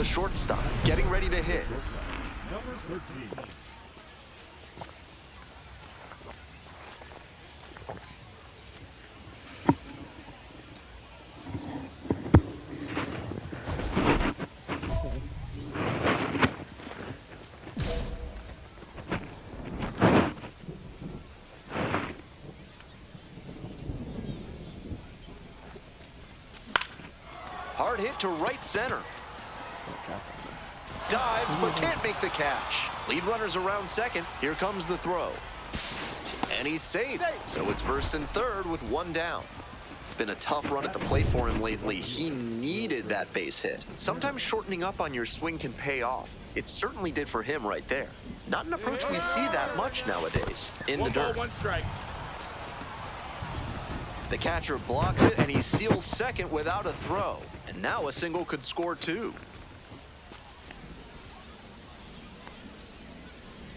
The shortstop getting ready to hit. Number 13. Hard hit to right center. Dives, but can't make the catch. Lead runners around second. Here comes the throw. And he's safe. So it's first and third with one down. It's been a tough run at the plate for him lately. He needed that base hit. Sometimes shortening up on your swing can pay off. It certainly did for him right there. Not an approach we see that much nowadays. In the dirt. One strike. The catcher blocks it, and he steals second without a throw. And now a single could score two.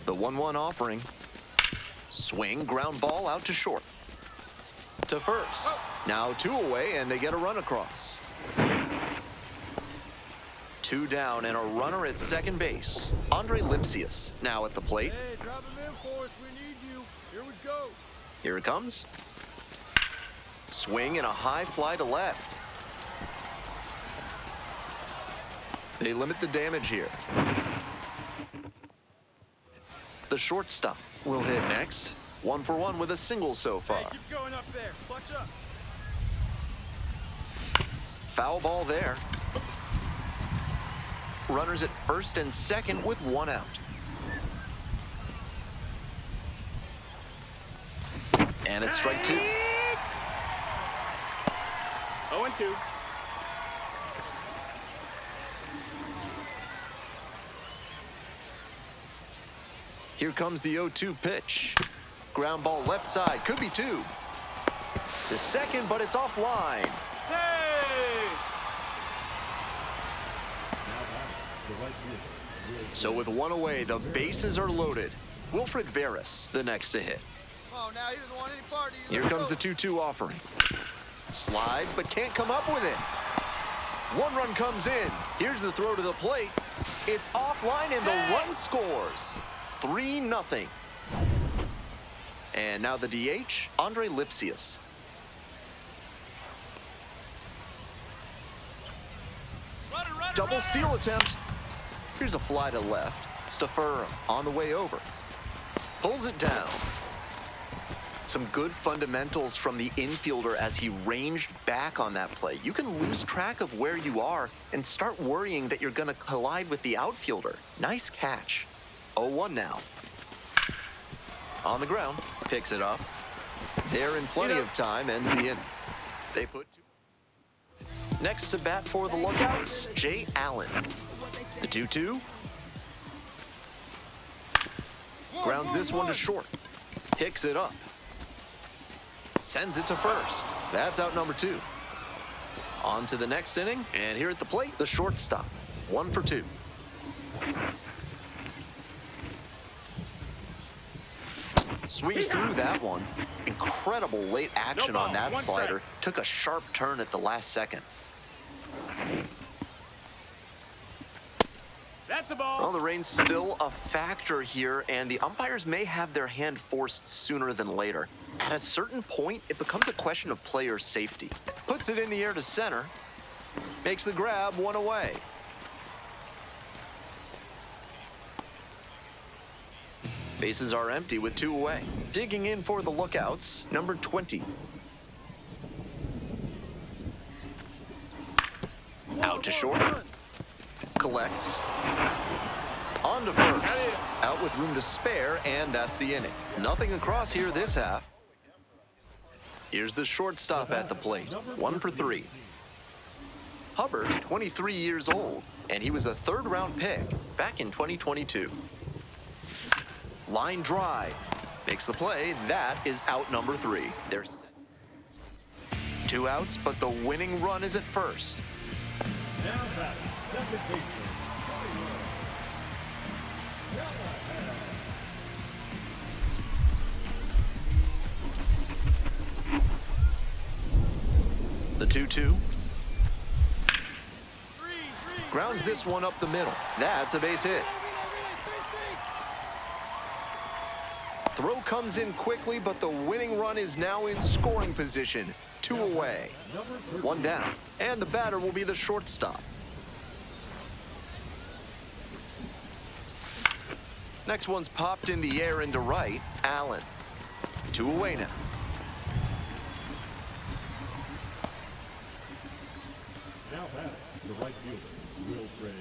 The 1-1 offering. Swing, ground ball out to short. To first. Now two away, and they get a run across. Two down, and a runner at second base. Andre Lipsius now at the plate. Hey, drop him in for us. We need you. Here we go. Here it comes. Swing and a high fly to left. They limit the damage here. The shortstop will hit next. 1 for 1 with a single so far. Hey, keep going up there. Clutch up. Foul ball there. Runners at first and second with one out. And it's strike two. 0-2. Here comes the 0-2 pitch. Ground ball left side, could be two. To second, but it's offline. Hey! So with one away, the bases are loaded. Wilfred Veras, the next to hit. Oh, now he doesn't want any party. Here comes the 2-2 offering. Slides, but can't come up with it. One run comes in. Here's the throw to the plate. It's offline, and the run scores. 3-0. And now the DH, Andre Lipsius. Double steal attempt. Here's a fly to left. Staffer on the way over. Pulls it down. Some good fundamentals from the infielder as he ranged back on that play. You can lose track of where you are and start worrying that you're going to collide with the outfielder. Nice catch. 0-1 now. On the ground, picks it up. There in plenty of time, ends the inning. They put two. Next to bat for the Lookouts, Jay Allen. The 2-2. Grounds this one to short. Picks it up. Sends it to first. That's out number 2. On to the next inning, and here at the plate, the shortstop. 1 for 2. Swings through that one. Incredible late action on that slider. Took a sharp turn at the last second. That's a ball. Well, the rain's still a factor here, and the umpires may have their hand forced sooner than later. At a certain point, it becomes a question of player safety. Puts it in the air to center. Makes the grab, 1 away. Bases are empty with 2 away. Digging in for the Lookouts, number 20. Out to short. Collects. On to first. Out with room to spare, and that's the inning. Nothing across here this half. Here's the shortstop at the plate. 1 for 3. Hubbard, 23 years old, and he was a 3rd-round pick back in 2022. Line drive. Makes the play. That is out number 3. There's 2 outs, but the winning run is at first. Now back, second baseman. The 2-2. Grounds this one up the middle. That's a base hit. Throw comes in quickly, but the winning run is now in scoring position. 2 away. 1 down. And the batter will be the shortstop. Next one's popped in the air into right. Allen. 2 away now. Now batting, the right fielder, Will Fred.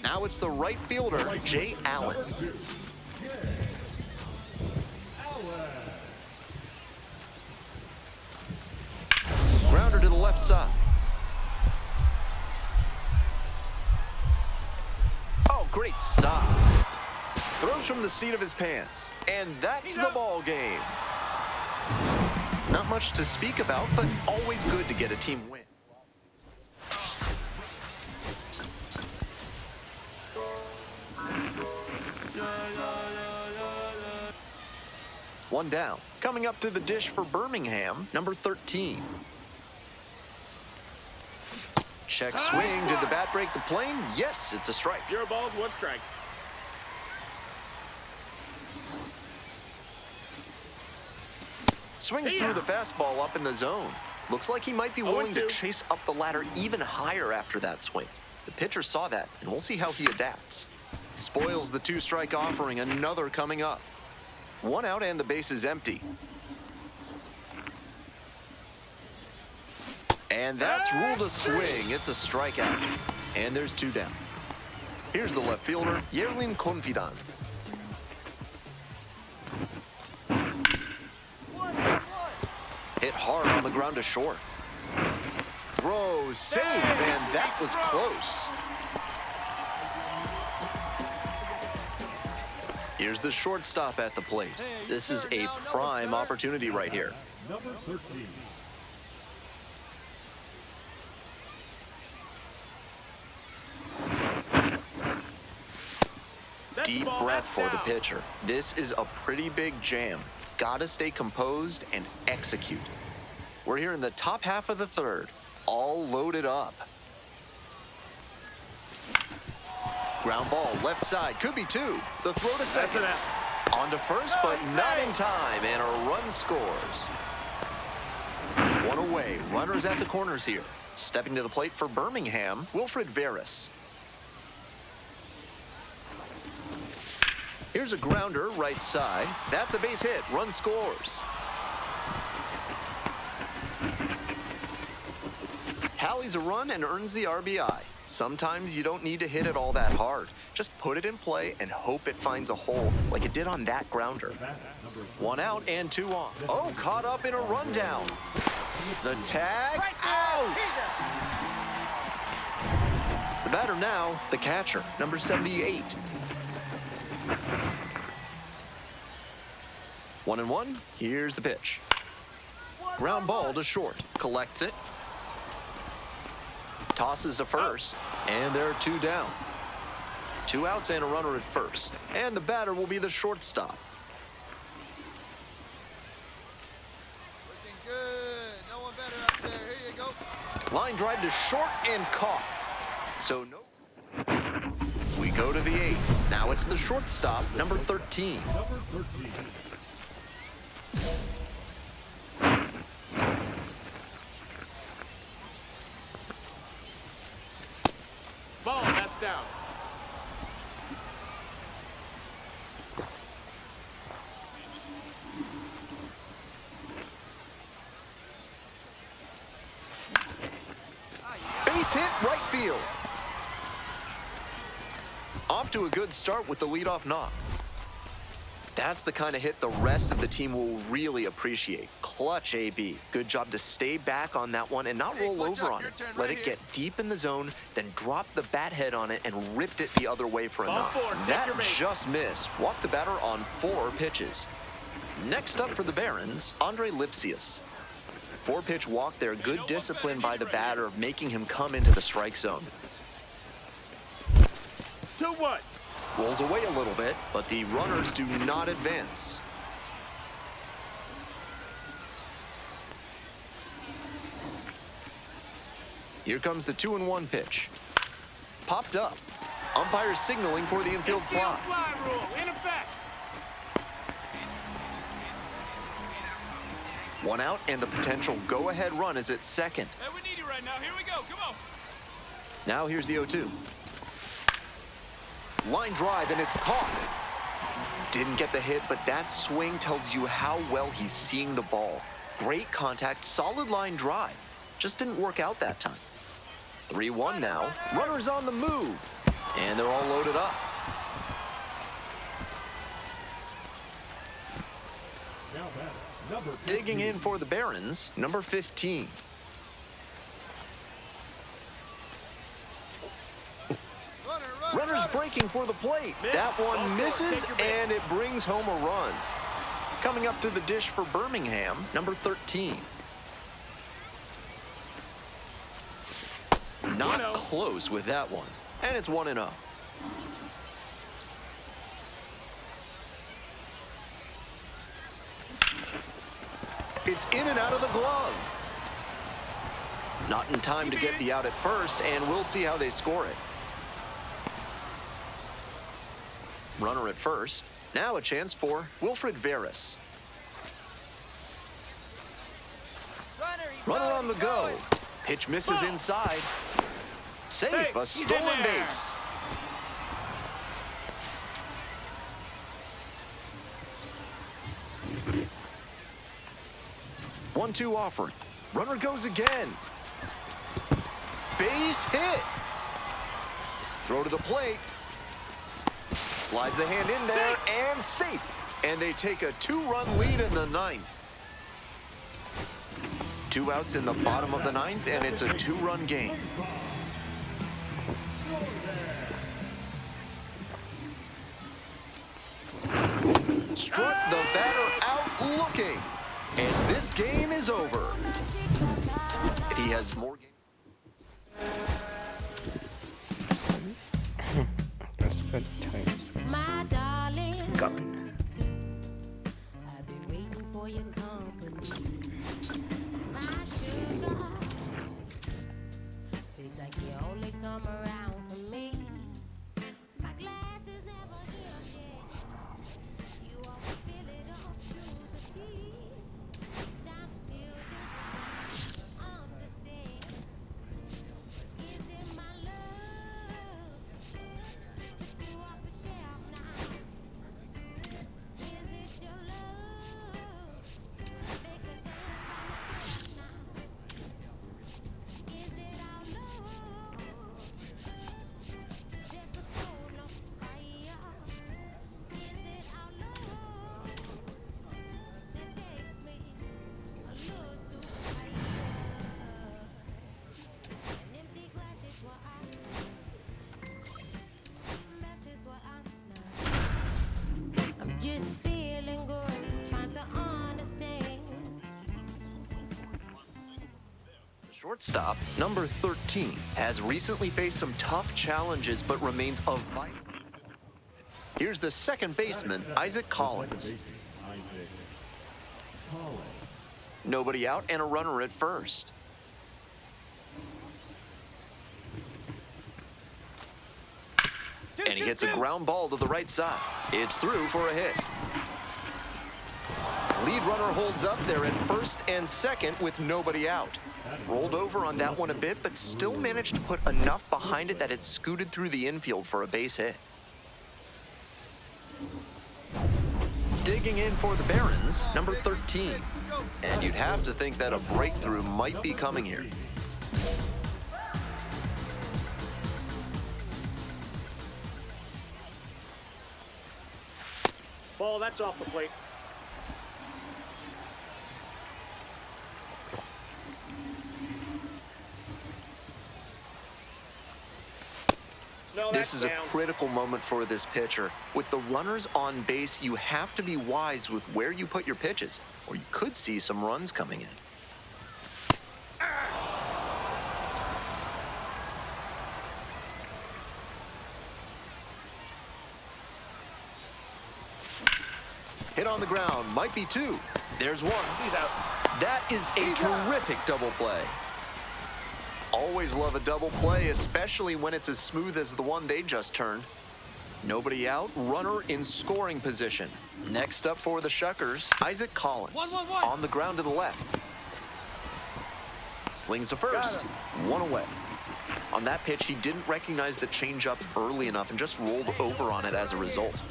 Now it's the right fielder, Jay Allen. Number 2, Jay Allen. Grounder to the left side. Oh, great stop. Throws from the seat of his pants. And that's the ball game. Not much to speak about, but always good to get a team win. One down. Coming up to the dish for Birmingham, number 13. Check swing. Did the bat break the plane? Yes, it's a strike. 0 balls, 1 strike. Swings through the fastball up in the zone. Looks like he might be willing to 0-2. chase up the ladder even higher after that swing. The pitcher saw that, and we'll see how he adapts. Spoils the 2-strike offering. Another coming up. 1 out and the base is empty. And that's ruled a swing. It's a strikeout. And there's 2 down. Here's the left fielder, Yerlin Confidant. Hit hard on the ground to short. Throw safe, and that was close. Here's the shortstop at the plate. This is a prime opportunity right here. Number 13. Deep breath for the pitcher. This is a pretty big jam. Gotta stay composed and execute. We're here in the top half of the 3rd. All loaded up. Ground ball, left side, could be 2. The throw to second. On to first, but not in time, and a run scores. 1 away, runners at the corners here. Stepping to the plate for Birmingham, Wilfred Veras. Here's a grounder, right side. That's a base hit, run scores. Tallies a run and earns the RBI. Sometimes you don't need to hit it all that hard. Just put it in play and hope it finds a hole like it did on that grounder. 1 out and 2 on. Oh, caught up in a rundown. The tag, out! The batter now, the catcher, number 78. 1-1, here's the pitch. Ground ball to short, collects it. Tosses to first, and there are 2 down. 2 outs and a runner at first, and the batter will be the shortstop. Looking good. No one better up there. Here you go. Line drive to short and caught. So no. We go to the 8th. Now it's the shortstop, number 13. Number 13. Ball, that's down. Base hit, right field. Off to a good start with the leadoff knock. That's the kind of hit the rest of the team will really appreciate. Clutch, AB. Good job to stay back on that one and not roll over on it. Let it get deep in the zone, then drop the bat head on it and ripped it the other way for a knock. That just missed. Walked the batter on 4 pitches. Next up for the Barons, Andre Lipsius. 4-pitch walk there. Good discipline by the batter of making him come into the strike zone. 2-1. Rolls away a little bit, but the runners do not advance. Here comes the 2-1 pitch. popped up. Umpire signaling for the infield fly. Fly rule in effect. One out, and the potential go-ahead run is at second. Hey, we need you right now. Here we go. Come on. Now here's the 0-2. Line drive, and it's caught. Didn't get the hit, but that swing tells you how well he's seeing the ball. Great contact, solid line drive. Just didn't work out that time. 3-1 now. Runners on the move. And they're all loaded up. Now batter, number 15. Digging in for the Barons, number 15. Runners breaking for the plate. That one misses, and it brings home a run. Coming up to the dish for Birmingham, number 13. Not close with that one. And it's 1-0. It's in and out of the glove. Not in time to get the out at first, and we'll see how they score it. Runner at first. Now a chance for Wilfred Veras. Runner on the go. Pitch misses inside. Safe, a stolen base. One-two offer. Runner goes again. Base hit. Throw to the plate. Slides the hand in there and safe. And they take a 2-run lead in the 9th. 2 outs in the bottom of the 9th, and it's a 2-run game. Struck the batter out looking. And this game is over. If he has more games. That's good times. My darling, Gone. I've been waiting for your company. My sugar, feels like you only come around for me. My glass is never empty. You always fill it up to the tea. I'm still just trying to understand. Is it my love? You off the shelf now. Is it your love? Make a dance by myself now. Is it our love? Just a soul on fire. Is it our love that takes me a little too higher? An empty glass is what I mess is what I'm just feeling good, trying to understand. The shortstop, number 13, has recently faced some tough challenges but remains a vital. Here's the second baseman, Isaac Collins. Nobody out and a runner at first. And he hits a ground ball to the right side. It's through for a hit. Lead runner holds up there at first and second with nobody out. Rolled over on that one a bit, but still managed to put enough behind it that it scooted through the infield for a base hit. Digging in for the Barons, number 13. And you'd have to think that a breakthrough might be coming here. Ball, that's off the plate. No, This is a down. critical moment for this pitcher. With the runners on base, you have to be wise with where you put your pitches, or you could see some runs coming in. Hit on the ground, might be 2. There's 1. He's out. That is a terrific double play. Always love a double play, especially when it's as smooth as the one they just turned. Nobody out, runner in scoring position. Next up for the Shuckers, Isaac Collins. On the ground to the left. Slings to first. One away. On that pitch, he didn't recognize the changeup early enough and just rolled over on it as a result.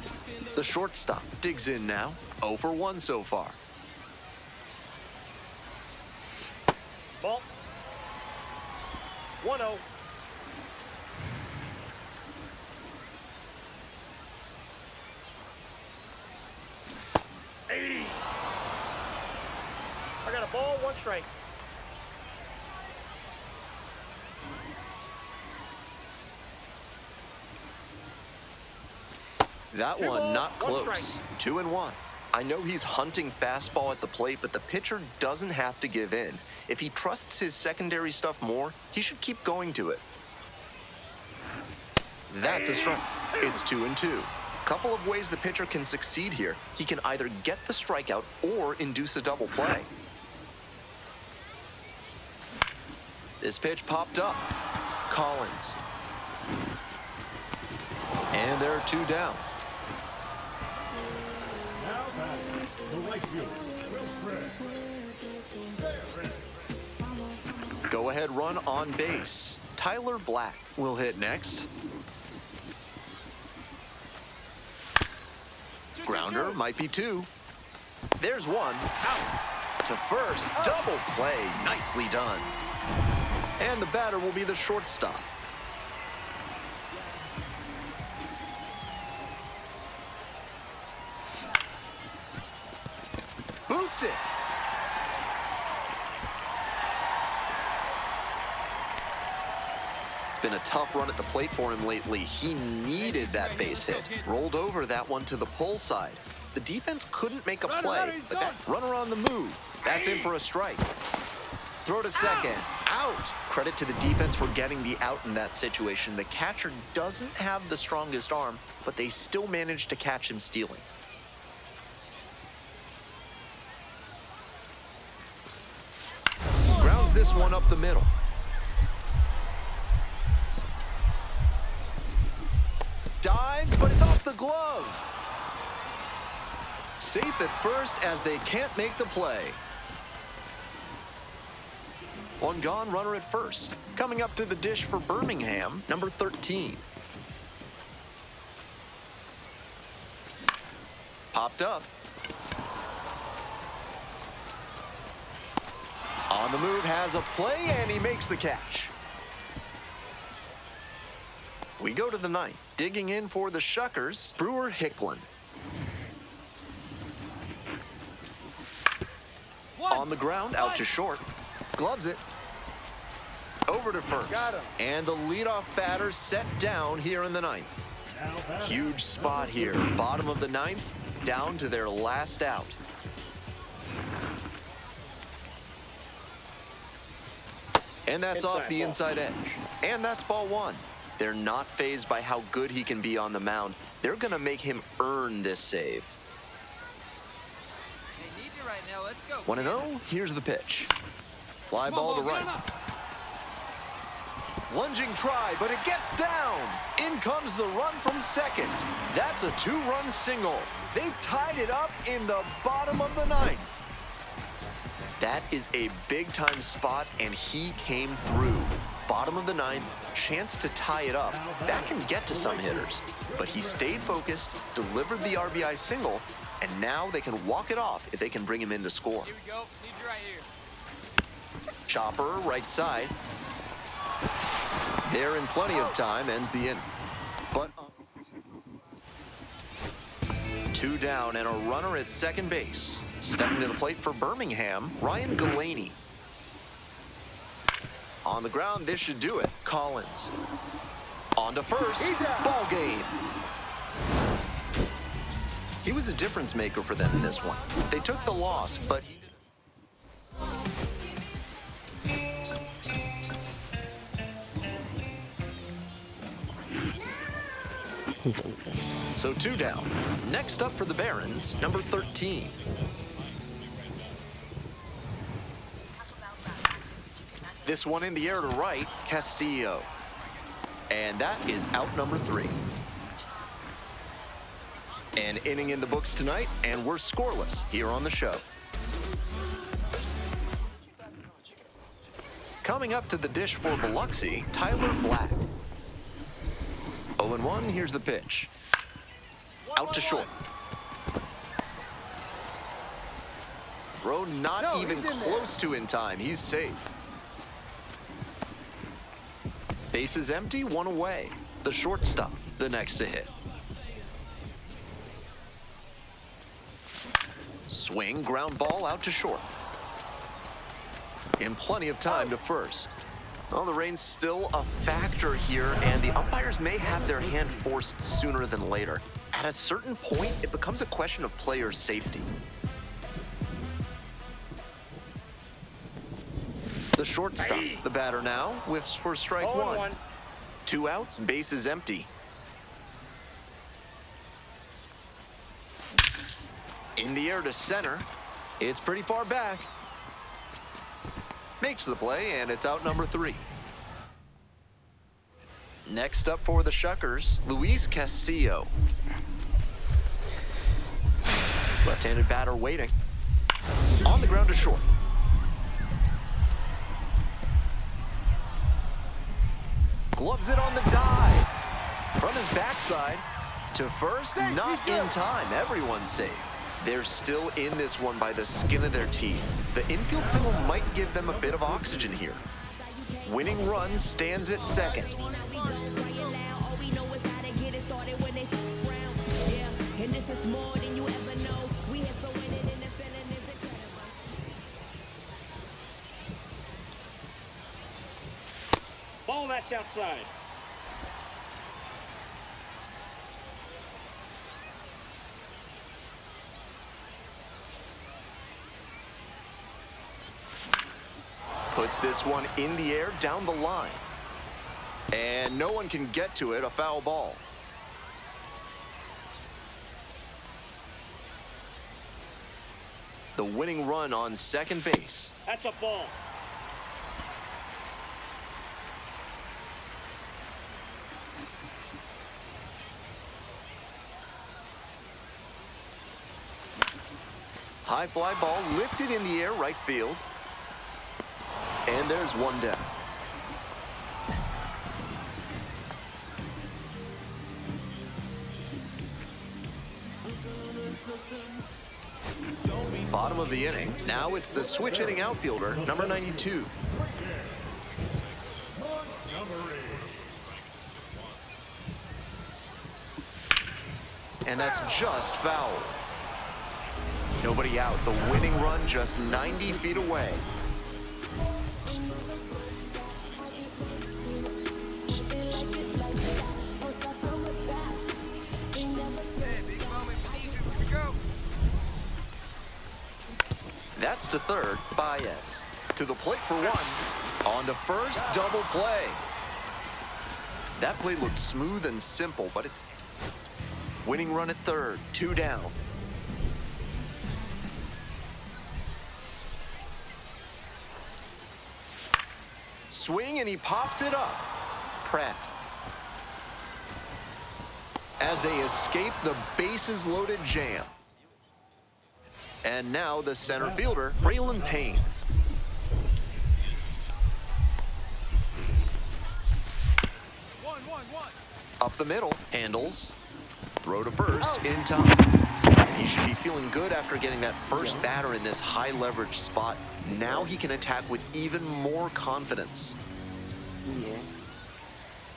The shortstop digs in now. 0 for 1 so far. Ball. 1-0. I got a ball, 1 strike. That one not close. 2-1. I know he's hunting fastball at the plate, but the pitcher doesn't have to give in. If he trusts his secondary stuff more, he should keep going to it. That's a strike. It's 2-2. Couple of ways the pitcher can succeed here. He can either get the strikeout or induce a double play. This pitch popped up. Collins. And there are 2 down. Now batting, the right fielder, Will Fred. Go ahead run on base. Tyler Black will hit next. Grounder might be 2. There's 1. Out. To first. Double play. Nicely done. And the batter will be the shortstop. Boots it. It's been a tough run at the plate for him lately. He needed that base hit. Rolled over that one to the pull side. The defense couldn't make a play, but that runner on the move. That's in for a strike. Throw to second. Out. Credit to the defense for getting the out in that situation. The catcher doesn't have the strongest arm, but they still managed to catch him stealing. Grounds this one up the middle. Dives, but it's off the glove. Safe at first as they can't make the play. One gone, runner at first. Coming up to the dish for Birmingham, number 13. Popped up. On the move, has a play, and he makes the catch. We go to the 9th. Digging in for the Shuckers, Brewer Hicklin. On the ground, out to short. Gloves it. Over to first. Got him. And the leadoff batter set down here in the 9th. Huge spot here. Bottom of the 9th, down to their last out. And that's off the inside edge. And that's ball 1. They're not fazed by how good he can be on the mound. They're going to make him earn this save. They need you right now. Let's go. 1-0, here's the pitch. Fly ball to right. Lunging try, but it gets down. In comes the run from second. That's a 2-run single. They've tied it up in the bottom of the 9th. That is a big-time spot, and he came through. Bottom of the 9th, chance to tie it up. That can get to some hitters, but he stayed focused, delivered the RBI single, and now they can walk it off if they can bring him in to score. Here we go. Need you right here. Chopper, right side. There in plenty of time, ends the inning. But 2 down and a runner at second base. Stepping to the plate for Birmingham, Ryan Galaney. On the ground, this should do it. Collins. On to first. Ball game. He was a difference maker for them in this one. They took the loss, but he So 2 down. Next up for the Barons, number 13. This one in the air to right, Castillo. And that is out number 3. An inning in the books tonight, and we're scoreless here on the show. Coming up to the dish for Biloxi, Tyler Black. 0-1, here's the pitch. Out to short. Throw not even close to in time. He's safe. Base is empty, 1 away. The shortstop, the next to hit. Swing, ground ball out to short. And plenty of time to first. Well, the rain's still a factor here, and the umpires may have their hand forced sooner than later. At a certain point, it becomes a question of player safety. The shortstop, the batter now, whiffs for strike 1. 2 outs, base is empty. In the air to center. It's pretty far back. Makes the play, and it's out number 3. Next up for the Shuckers, Luis Castillo. Left-handed batter waiting. On the ground to short. Gloves it on the dive. From his backside to first, not in time. Everyone's safe. They're still in this one by the skin of their teeth. The infield single might give them a bit of oxygen here. Winning run stands at second. Ball that's outside. Puts this one in the air down the line. And no one can get to it, a foul ball. The winning run on second base. That's a ball. High fly ball lifted in the air, right field. And there's one down. Bottom of the inning. Now it's the switch hitting outfielder, number 92. And that's just foul. Nobody out. The winning run just 90 feet away. That's to third, Baez. To the plate for one. On to first, double play. That play looked smooth and simple, but it's winning run at third, 2 down. Swing, and he pops it up. Pratt. As they escape the bases-loaded jam. And now the center fielder, Braylon Payne. Up the middle, handles. Throw to first in time. And he should be feeling good after getting that first batter in this high-leverage spot. Now he can attack with even more confidence. Yeah.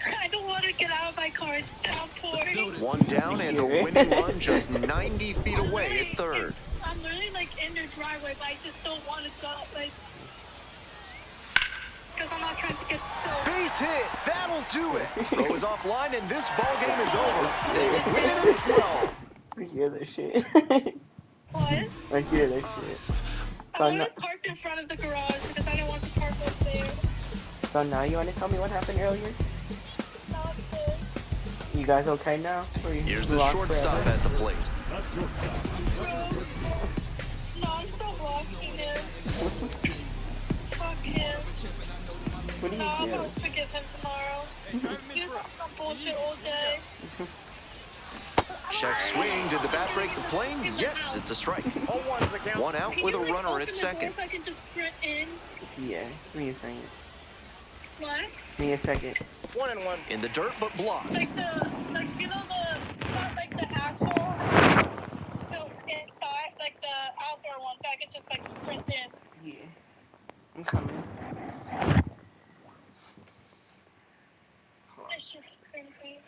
I don't want to get out of my car. It's downpouring. 1 down, and the winning run just 90 feet away at third. I'm literally like in their driveway, but I just don't want to go. Like, because I'm not trying to get so. Base hit. That'll do it. Throw is offline, and this ball game is over. They win it in 12. I hear that shit. What? I hear that shit. I want to park in front of the garage because I don't want to park up there. So now you want to tell me what happened earlier? Not good. You guys okay now? Or you Here's the lost shortstop forever? at the plate. No, I'm still blocking him. Fuck him. What do No, you I'm do? gonna forgive him tomorrow. He's on some bullshit all day. Check swing. Did the bat break the plane? Yes, it's a strike. 0-1's the count. One out Can with you, a like, runner open at the second. door so I can just sprint in? Yeah, give me a second. What? Give me a second. 1-1. In the dirt, but blocked. Like you know not like the actual, so inside, like the outdoor one, so I can just like sprint in. Yeah. I'm coming. This shit's crazy.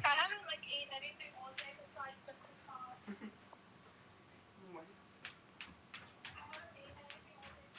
I haven't like ate anything all day besides the croissant. I haven't ate anything all day.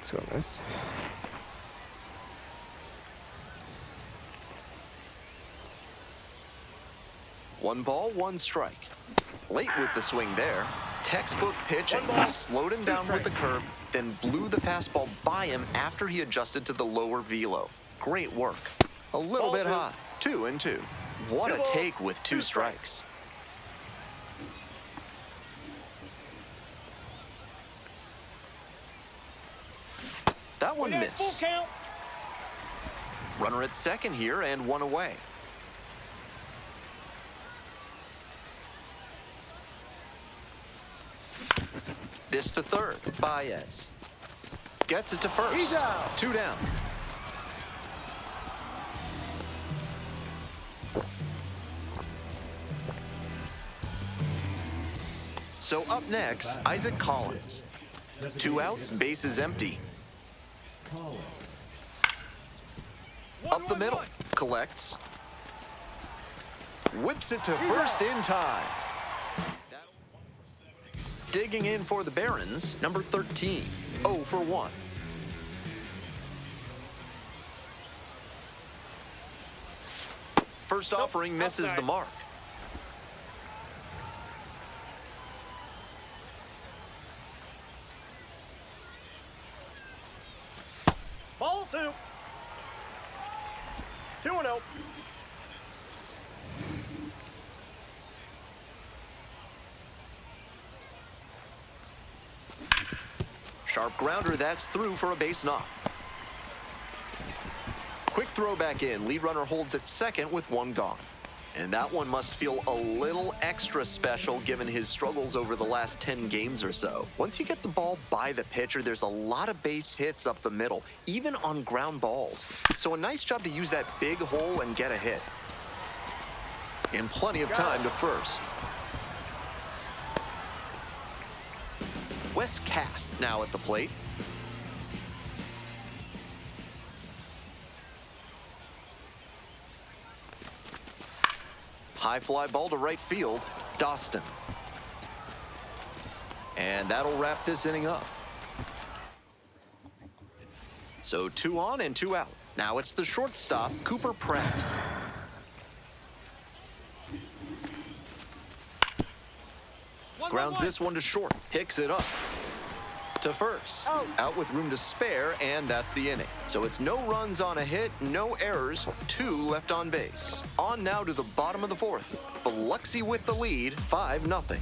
So nice. One ball, one strike. Late with the swing there. Textbook pitching. Slowed him down with the curve, then blew the fastball by him after he adjusted to the lower velo. Great work. A little bit high. 2-2. What a take with two strikes. That one Full missed. count. Runner at second here and one away. This to third. Baez gets it to first. He's out. 2 down. So up next, Isaac Collins. 2 outs, bases empty. Up the middle, collects. Whips it to first in time. Digging in for the Barons, number 13, 0 for 1. First offering misses the mark. Ball 2. 2-0. Sharp grounder, that's through for a base knock. Quick throw back in. Lead runner holds at second with 1 gone. And that one must feel a little extra special given his struggles over the last 10 games or so. Once you get the ball by the pitcher, there's a lot of base hits up the middle, even on ground balls. So a nice job to use that big hole and get a hit. And plenty of time to first. Wes Cat now at the plate. High fly ball to right field, Dostin. And that'll wrap this inning up. So 2 on and 2 out. Now it's the shortstop, Cooper Pratt. Grounds this one to short, picks it up. to first. Oh. Out with room to spare, and that's the inning. So it's no runs on a hit, no errors, 2 left on base. On now to the bottom of the 4th. Biloxi with the lead, 5-0.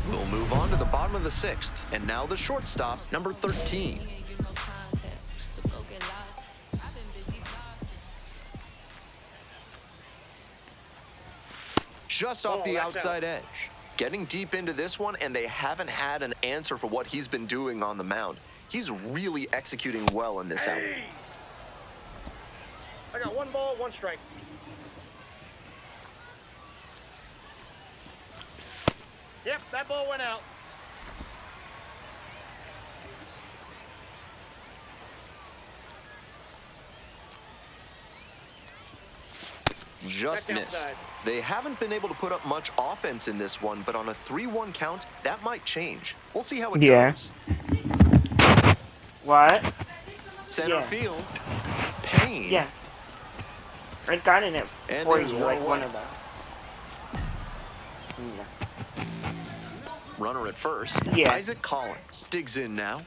We'll move on to the bottom of the 6th, and now the shortstop, number 13. Just off the that's outside edge. Getting deep into this one, and they haven't had an answer for what he's been doing on the mound. He's really executing well in this out. Hey! I got 1 ball, 1 strike. Yep, that ball went out. Just Back missed. outside. They haven't been able to put up much offense in this one, but on a 3-1 count, that might change. We'll see how it Yeah. goes. What? Center Yeah. field. Payne. Yeah. I got in it And for there's you, one like one away. of them. Yeah. Runner at first. Yeah. Isaac Collins digs in now.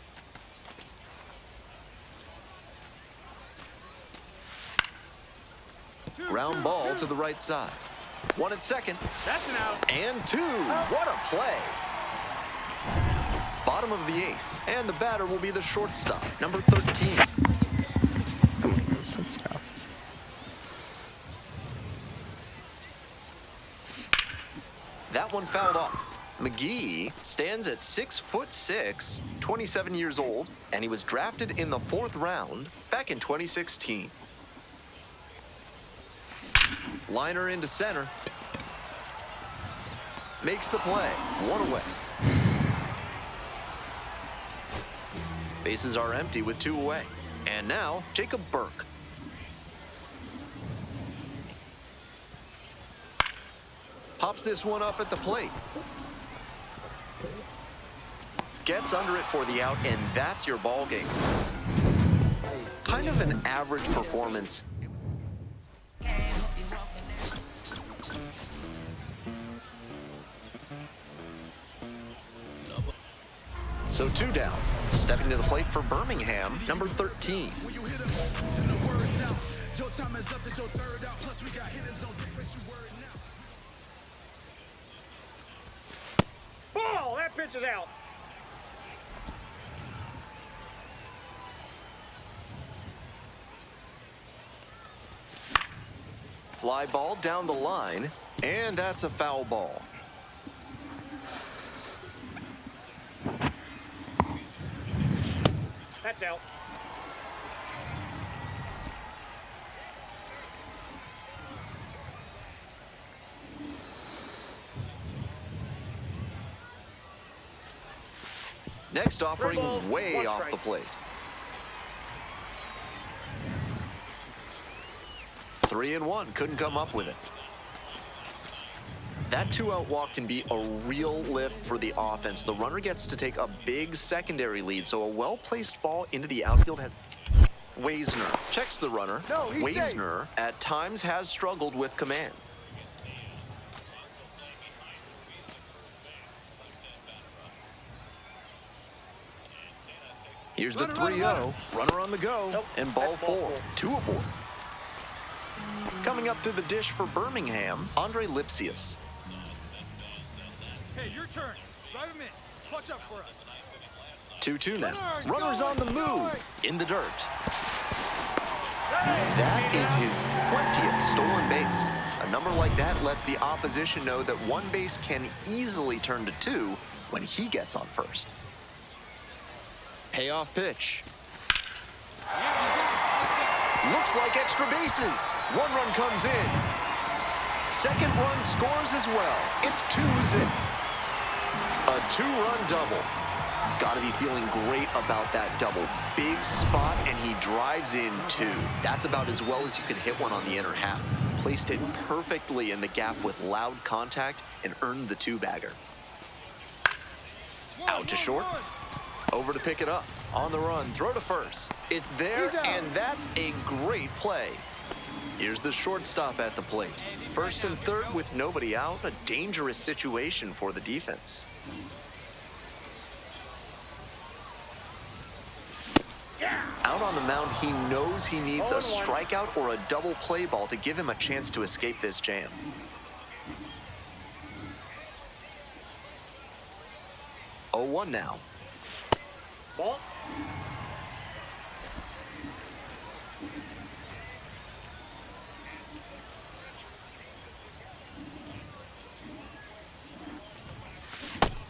Ground ball to the right side. 1 at second. That's an out. And 2. What a play. Bottom of the 8th. And the batter will be the shortstop, number 13. Come on, let's go. That one fouled off. McGee stands at 6'6", 27 years old, and he was drafted in the 4th round back in 2016. Liner into center. Makes the play. 1 away. Bases are empty with 2 away. And now, Jacob Burke. Pops this one up at the plate. Gets under it for the out, and that's your ball game. Kind of an average performance. So 2 down. Stepping to the plate for Birmingham, number 13. Ball! That pitch is out. Fly ball down the line, and that's a foul ball. That's out. Next offering Ball, way 1 off strike. the plate. 3-1, couldn't come up with it. That 2-out walk can be a real lift for the offense. The runner gets to take a big secondary lead, so a well-placed ball into the outfield has... Waisner checks the runner. No, he's safe. Waisner at times has struggled with command. Here's the 3-0. Runner on the go. Nope, And ball that's ball 4. 2 aboard. Coming up to the dish for Birmingham, Andre Lipsius. Hey, your turn. Drive him in. Clutch up for us. 2-2 now. Runners Runners on the going, move. going. In the dirt. That is his 20th stolen base. A number like that lets the opposition know that one base can easily turn to 2 when he gets on first. Payoff pitch. Looks like extra bases. 1 run comes in. Second run scores as well. It's 2-zip. A 2-run double. Got to be feeling great about that double. Big spot, and he drives in 2. That's about as well as you can hit one on the inner half. Placed it perfectly in the gap with loud contact and earned the 2-bagger. Out to short. Over to pick it up. On the run, throw to first. It's there, and that's a great play. Here's the shortstop at the plate. First and third with nobody out. A dangerous situation for the defense. Out on the mound, he knows he needs a 0-1. strikeout or a double play ball to give him a chance to escape this jam. Oh, 1 now. Ball.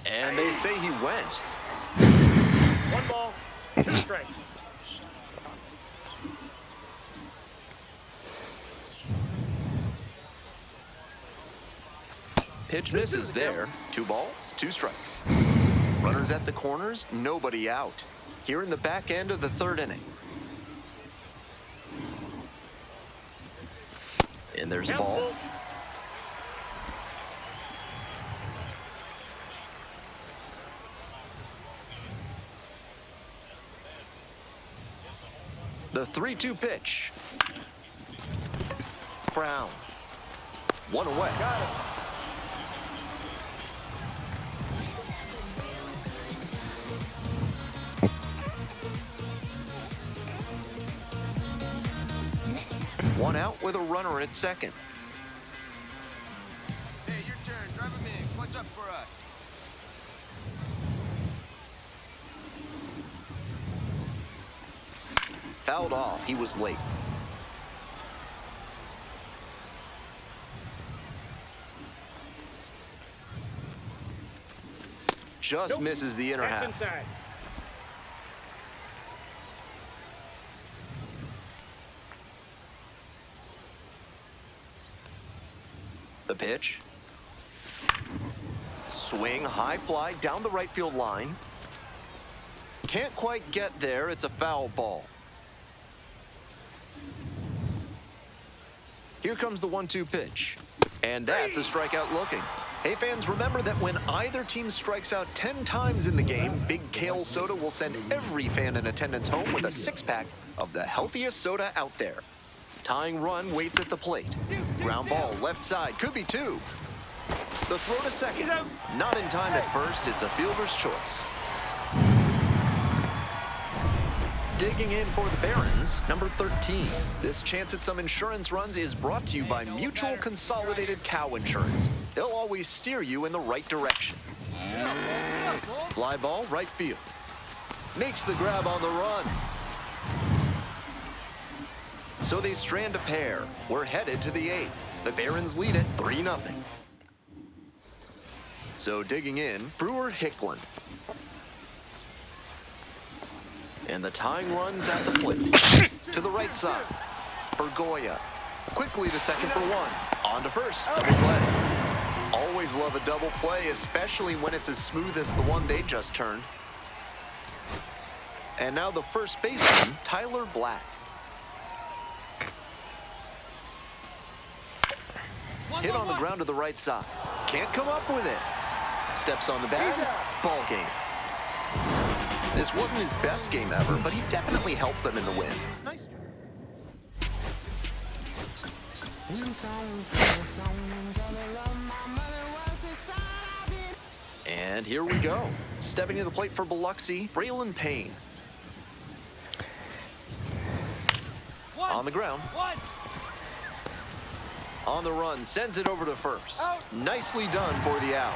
And they say he went. 1 ball, 2 strikes. Pitch misses there. 2 balls, 2 strikes. Runners at the corners, nobody out. Here in the back end of the 3rd inning. And there's a ball. Full. The 3-2 pitch. Brown. 1 away. Got it. One out with a runner at second. Hey, your turn. Drive him in. Clutch up for us. Fouled off. He was late. Just Nope. misses the inner That's half. inside. The pitch. Swing, high fly down the right field line. Can't quite get there. It's a foul ball. Here comes the 1-2 pitch. And that's a strikeout looking. Hey fans, remember that when either team strikes out 10 times in the game, Big Kale Soda will send every fan in attendance home with a 6-pack of the healthiest soda out there. Tying run waits at the plate. Ground ball left side, could be 2. The throw to second. Not in time at first, it's a fielder's choice. Digging in for the Barons, number 13. This chance at some insurance runs is brought to you by Mutual Consolidated Cow Insurance. They'll always steer you in the right direction. Fly ball, right field. Makes the grab on the run. So they strand a pair. We're headed to the 8th. The Barons lead it 3-0. So digging in, Brewer Hicklin. And the tying runs at the plate. To the right side. Bergoya. Quickly to second for 1. On to first. Double play. Always love a double play, especially when it's as smooth as the one they just turned. And now the first baseman, Tyler Black. Hit on the ground to the right side. Can't come up with it. Steps on the bag. Ball game. This wasn't his best game ever, but he definitely helped them in the win. Nice. And here we go. Stepping to the plate for Biloxi, Braylon Payne. On the ground. On the run, sends it over to first. Nicely done for the out.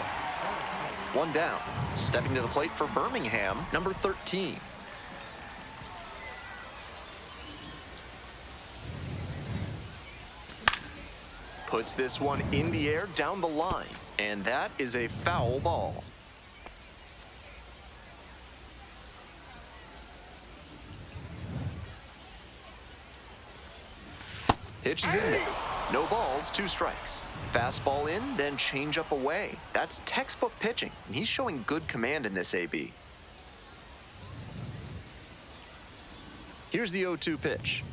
1 down. Stepping to the plate for Birmingham, number 13. Puts this one in the air down the line, and that is a foul ball. Pitch is in there. No balls, 2 strikes. Fastball in, then changeup away. That's textbook pitching, and he's showing good command in this AB. Here's the 0-2 pitch.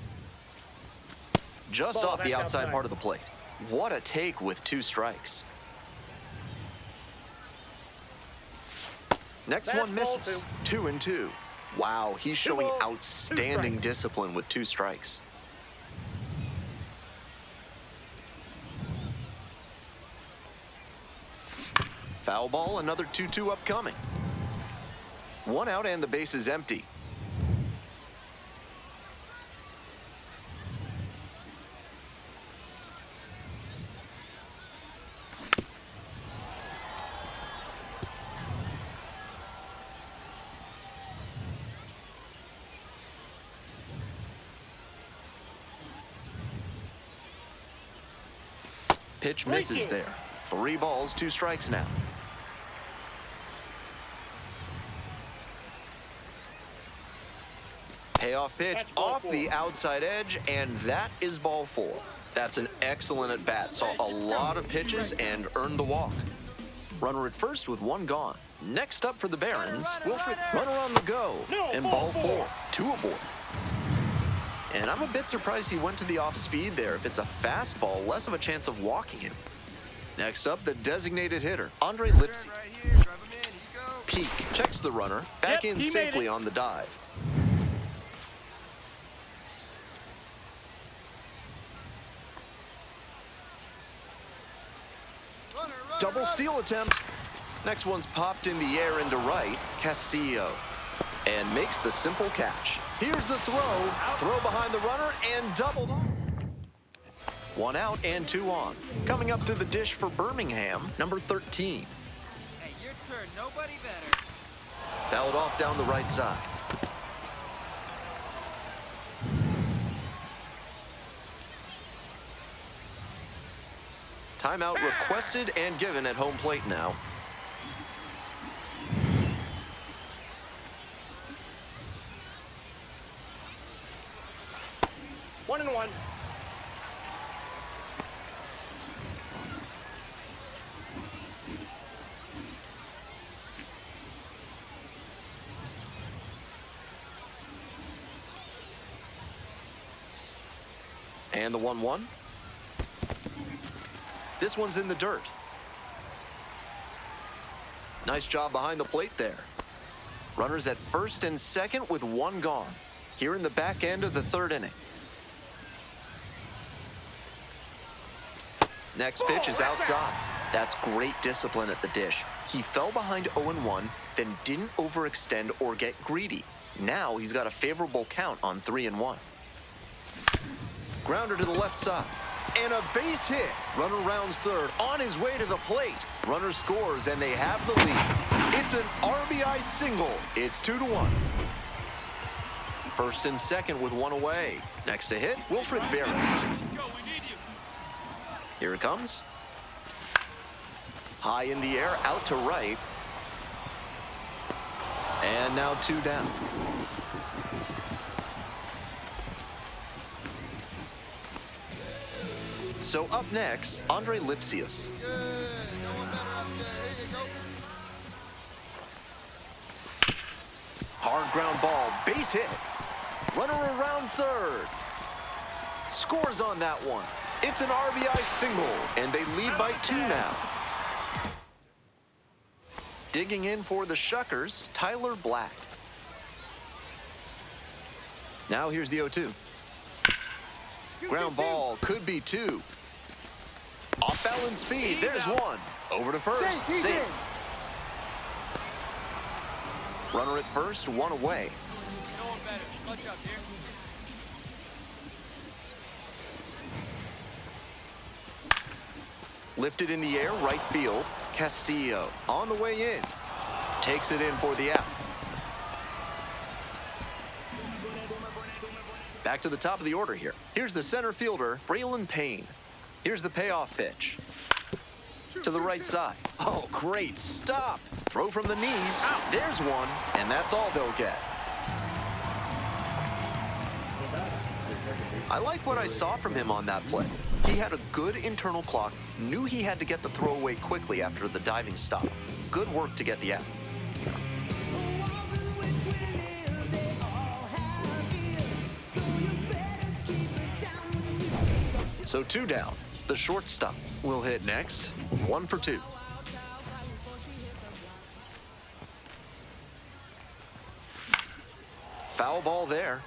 Just Ball, off the that's outside outside. part of the plate. What a take with 2 strikes. Next That's one ball misses. 2-2. Wow, he's showing balls, 2 outstanding strikes. discipline with 2 strikes. Foul ball, another 2-2 upcoming. 1 out and the base is empty. Pitch misses there. 3 balls, 2 strikes now. Payoff pitch That's ball off 4. the outside edge, and that is ball 4. That's an excellent at-bat. Saw a lot of pitches and earned the walk. Runner at first with 1 gone. Next up for the Barons, Wilfred, runner on the go. No, And ball ball 4. 4, 2 aboard. And I'm a bit surprised he went to the off-speed there. If it's a fastball, less of a chance of walking him. Next up, the designated hitter, Andre Lipsy. Turn right here. Drive him in. Here you go. Peak, checks the runner, back Yep, in he made safely it. on the dive. Runner, Double runner. steal attempt. Next one's popped in the air into right, Castillo. And makes the simple catch. Here's the throw. Throw behind the runner and doubled on. 1 out and 2 on. Coming up to the dish for Birmingham, number 13. Hey, your turn. Nobody better. Fouled off down the right side. Timeout requested and given at home plate now. One and one. And the 1-1. This one's in the dirt. Nice job behind the plate there. Runners at first and second with 1 gone. Here in the back end of the 3rd inning. Next pitch is outside. That's great discipline at the dish. He fell behind 0-1, then didn't overextend or get greedy. Now he's got a favorable count on 3-1. Grounder to the left side. And a base hit. Runner rounds 3rd, on his way to the plate. Runner scores, and they have the lead. It's an RBI single. It's 2-1. First and second with 1 away. Next to hit, Wilfred Barris. Here it comes. High in the air, out to right. And now 2 down. So up next, Andre Lipsius. Good. No one better up there. Here you go. Hard ground ball, base hit. Runner around 3rd. Scores on that one. It's an RBI single, and they lead by 2 now. Digging in for the Shuckers, Tyler Black. Now here's the 0-2. Ground ball could be 2. Off balance speed, there's 1. Over to first, safe. Runner at first, 1 away. No one better. Clutch up here. Lifted in the air, right field. Castillo on the way in. Takes it in for the out. Back to the top of the order here. Here's the center fielder, Braylon Payne. Here's the payoff pitch. To the right side. Oh, great stop. Throw from the knees. There's 1, and that's all they'll get. I like what I saw from him on that play. He had a good internal clock, knew he had to get the throw away quickly after the diving stop. Good work to get the out. So 2 down. The shortstop will hit next. 1 for 2. Foul ball there.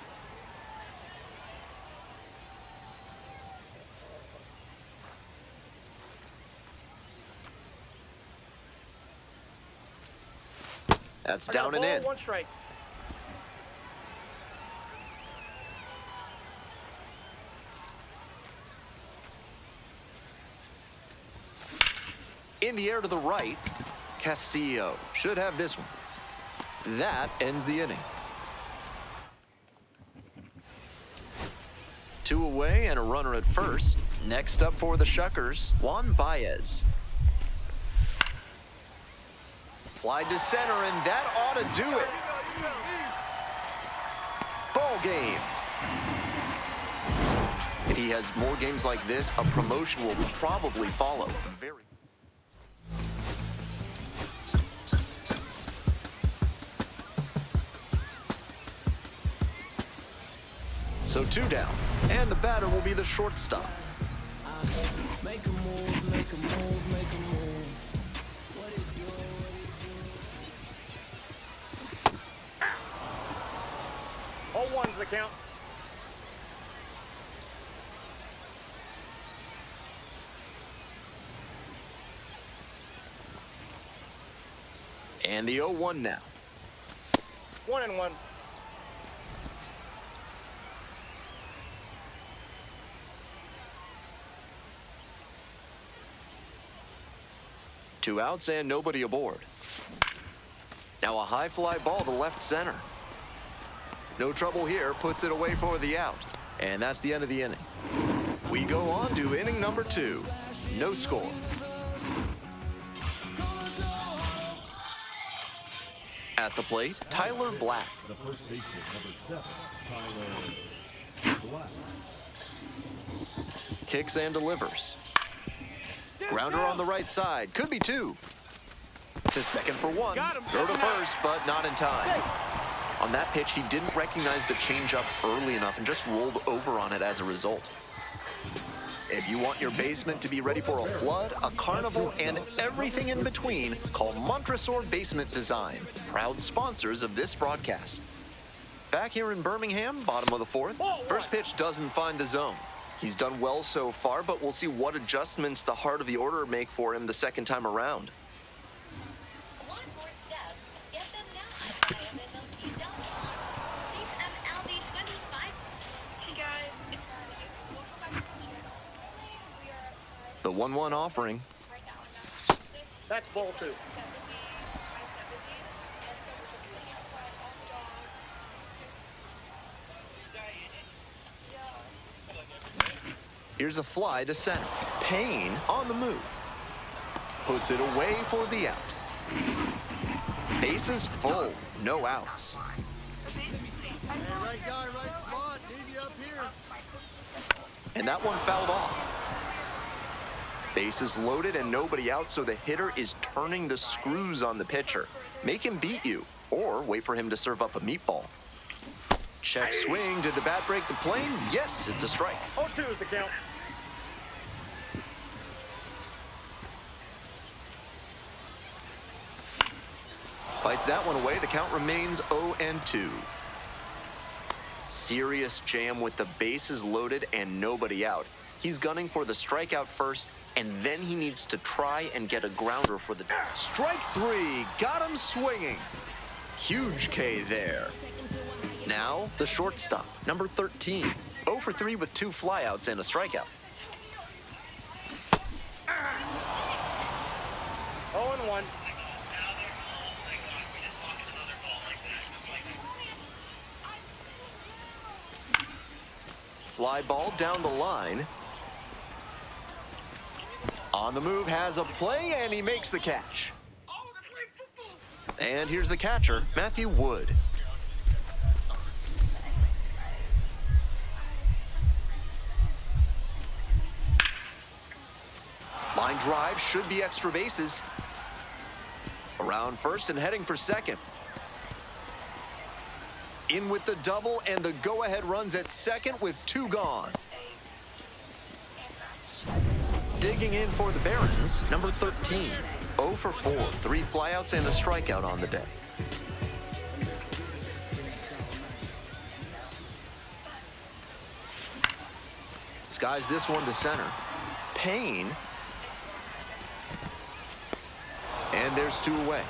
That's I got a down and ball, in. 1 strike. In the air to the right, Castillo should have this one. That ends the inning. 2 away and a runner at first. Next up for the Shuckers, Juan Baez. Fly to center, and that ought to do it. Ball game. If he has more games like this, a promotion will probably follow. So 2 down, and the batter will be the shortstop. Make a move, make a move, make a move. What it do, what it do? 0-1's the count. And the 0-1 now. 1-1. Two outs and nobody aboard. Now a high fly ball to left center. No trouble here, puts it away for the out. And that's the end of the inning. We go on to inning number 2. No score. At the plate, Tyler Black. The first baseman, number 7, Tyler Black. Kicks and delivers. Grounder on the right side. Could be 2. To second for 1. Got him. Throw to first, but not in time. On that pitch, he didn't recognize the changeup early enough and just rolled over on it as a result. If you want your basement to be ready for a flood, a carnival, and everything in between, call Montresor Basement Design, proud sponsors of this broadcast. Back here in Birmingham, bottom of the 4th, first pitch doesn't find the zone. He's done well so far, but we'll see what adjustments the heart of the order make for him the second time around. One more step. Get them now at IMMLT.com. Cheap MLB 25. Hey guys, it's Riley. Welcome back to the channel. We are outside. The 1-1 offering. Right now, I'm not That's ball 2. 70s, high 70s, and so we're just sitting outside on the dog. Here's a fly to center. Payne on the move. Puts it away for the out. Bases full, no outs. Right guy, right spot. Need you up here. And that one fouled off. Bases loaded and nobody out, so the hitter is turning the screws on the pitcher. Make him beat you, or wait for him to serve up a meatball. Check swing. Did the bat break the plane? Yes, it's a strike. 0-2 is the count. Fights that one away. The count remains 0-2. Serious jam with the bases loaded and nobody out. He's gunning for the strikeout first, and then he needs to try and get a grounder for the... Strike 3. Got him swinging. Huge K there. Now, the shortstop, number 13. 0 for 3 with 2 flyouts and a strikeout. 0-1. Fly ball down the line. On the move, has a play, and he makes the catch. And here's the catcher, Matthew Wood. Line drive, should be extra bases. Around first and heading for second. In with the double, and the go-ahead runs at second with 2 gone. Digging in for the Barons, number 13. 0 for 4, 3 flyouts and a strikeout on the day. Skies this one to center. Payne. And there's 2 away.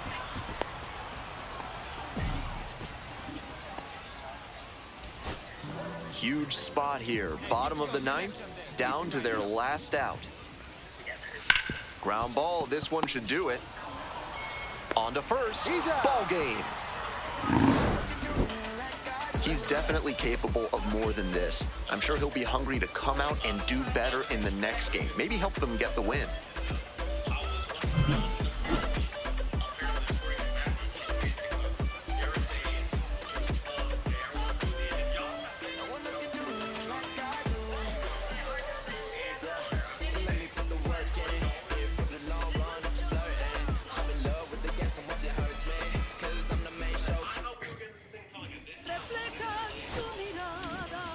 Huge spot here. Bottom of the 9th, down to their last out. Ground ball, this one should do it. On to first, ball game. He's definitely capable of more than this. I'm sure he'll be hungry to come out and do better in the next game. Maybe help them get the win. Refleja tu mirada,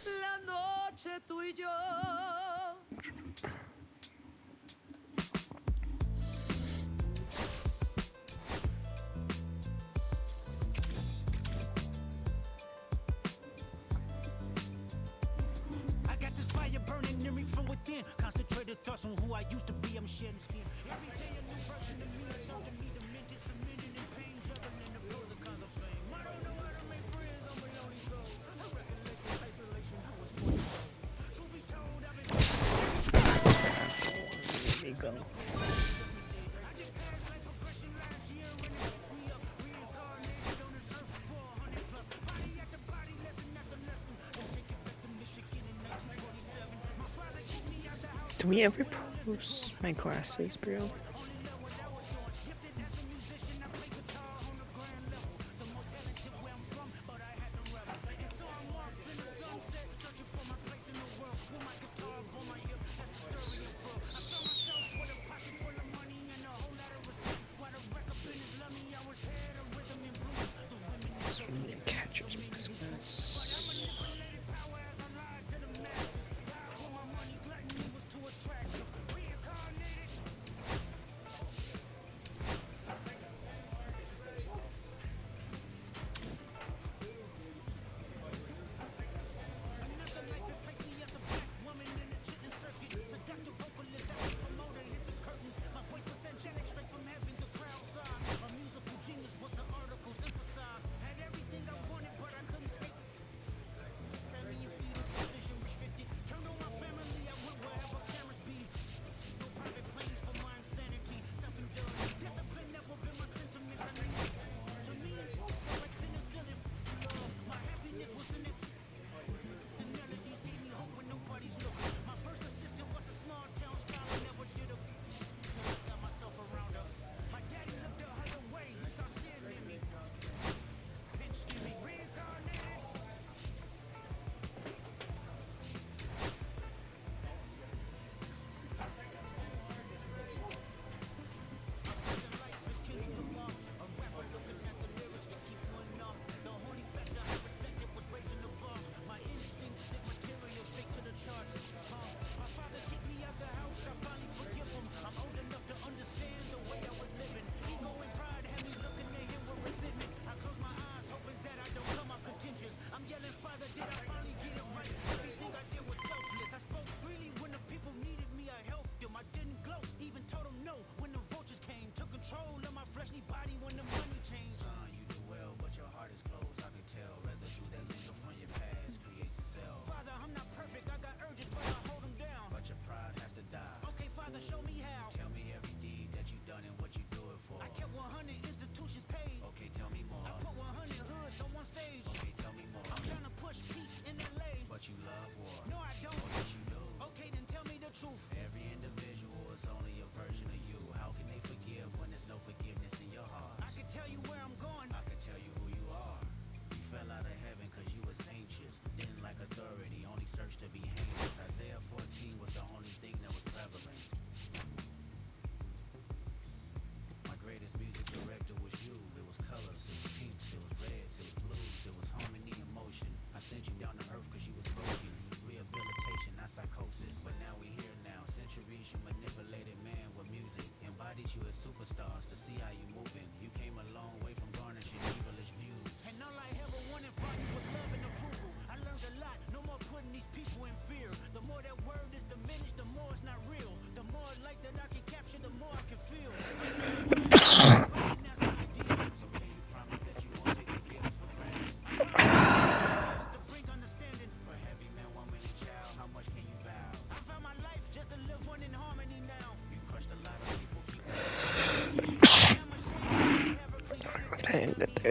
la noche tú y yo. I got this fire burning in me from within. Concentrated thoughts on who I used to be. I'm shedding skin. Every day a new version of me. Thought to me the mint is cemented in pain, juggling the pros and cons of fame. I don't know how to make friends. I'm a lonely soul. I recollect this isolation. I was 44. Truth be told, I've been. There you go. I did past life progression last year when it woke me up. Reincarnated on this earth for 100 plus. Body after body, lesson after lesson. Let's take it back to Michigan in 1947. My father kicked me out the house. Do we ever post my classes, bro? So many catchers in this class.